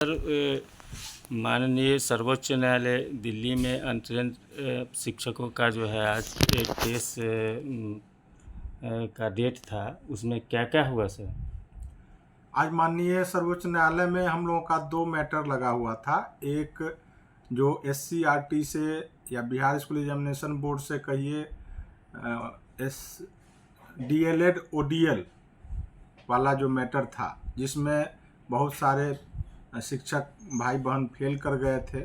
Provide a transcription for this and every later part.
माननीय सर्वोच्च न्यायालय दिल्ली में अंतरिम शिक्षकों का जो है आज एक केस का डेट था, उसमें क्या क्या हुआ सर? आज माननीय सर्वोच्च न्यायालय में हम लोगों का दो मैटर लगा हुआ था। एक जो SCRT से या बिहार स्कूल एग्जामिनेशन बोर्ड से कहिए DLED ODL वाला जो मैटर था, जिसमें बहुत सारे शिक्षक भाई बहन फेल कर गए थे,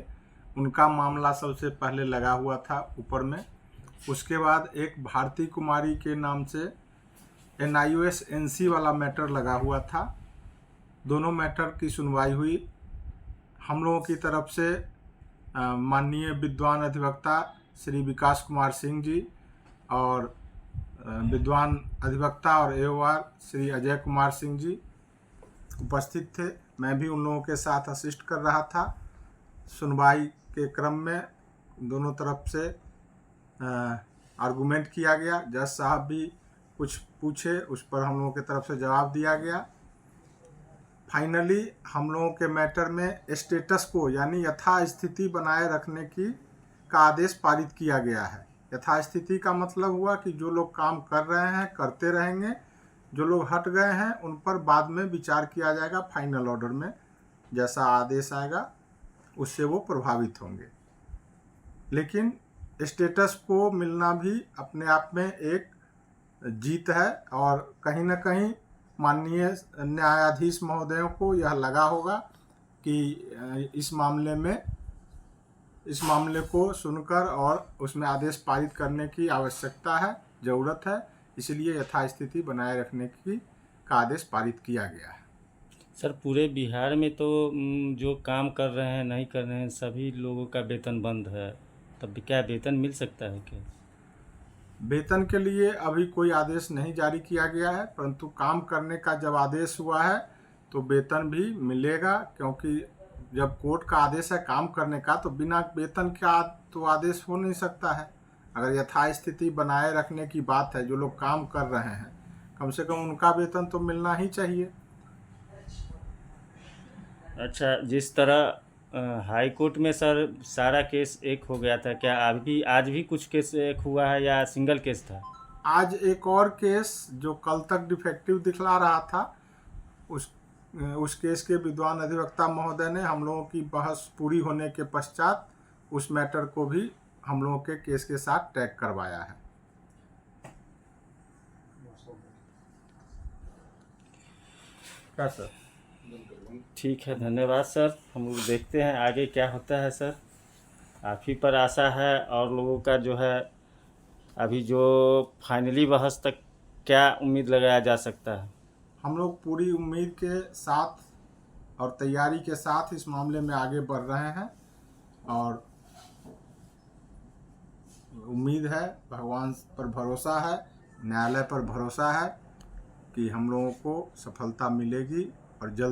उनका मामला सबसे पहले लगा हुआ था ऊपर में। उसके बाद एक भारती कुमारी के नाम से NIOS NC वाला मैटर लगा हुआ था। दोनों मैटर की सुनवाई हुई। हम लोगों की तरफ से माननीय विद्वान अधिवक्ता श्री विकास कुमार सिंह जी और विद्वान अधिवक्ता और AOR श्री अजय कुमार सिंह जी उपस्थित थे। मैं भी उन लोगों के साथ असिस्ट कर रहा था। सुनवाई के क्रम में दोनों तरफ से आर्गूमेंट किया गया। जज साहब भी कुछ पूछे, उस पर हम लोगों की तरफ से जवाब दिया गया। फाइनली हम लोगों के मैटर में स्टेटस को यानी यथास्थिति बनाए रखने का आदेश पारित किया गया है। यथास्थिति का मतलब हुआ कि जो लोग काम कर रहे हैं करते रहेंगे, जो लोग हट गए हैं उन पर बाद में विचार किया जाएगा। फाइनल ऑर्डर में जैसा आदेश आएगा उससे वो प्रभावित होंगे। लेकिन स्टेटस को मिलना भी अपने आप में एक जीत है और कहीं ना कहीं माननीय न्यायाधीश महोदयों को यह लगा होगा कि इस मामले को सुनकर और उसमें आदेश पारित करने की आवश्यकता है, ज़रूरत है। इसलिए यथास्थिति बनाए रखने का आदेश पारित किया गया है। सर, पूरे बिहार में तो जो काम कर रहे हैं नहीं कर रहे हैं सभी लोगों का वेतन बंद है, तब क्या वेतन मिल सकता है क्या? वेतन के लिए अभी कोई आदेश नहीं जारी किया गया है, परंतु काम करने का जब आदेश हुआ है तो वेतन भी मिलेगा। क्योंकि जब कोर्ट का आदेश है काम करने का, तो बिना वेतन का तो आदेश हो नहीं सकता है। अगर यथास्थिति बनाए रखने की बात है, जो लोग काम कर रहे हैं कम से कम उनका वेतन तो मिलना ही चाहिए। अच्छा, जिस तरह हाई कोर्ट में सर सारा केस एक हो गया था, क्या आज भी कुछ केस एक हुआ है या सिंगल केस था? आज एक और केस जो कल तक डिफेक्टिव दिखला रहा था, उस केस के विद्वान अधिवक्ता महोदय ने हम लोगों की बहस पूरी होने के पश्चात उस मैटर को भी हम लोगों के केस के साथ टैग करवाया है। क्या सर? ठीक है, धन्यवाद सर। हम लोग देखते हैं आगे क्या होता है सर। आप ही पर आशा है और लोगों का जो है अभी जो फाइनली बहस तक क्या उम्मीद लगाया जा सकता है? हम लोग पूरी उम्मीद के साथ और तैयारी के साथ इस मामले में आगे बढ़ रहे हैं और उम्मीद है, भगवान पर भरोसा है, न्यायालय पर भरोसा है कि हम लोगों को सफलता मिलेगी और जल्द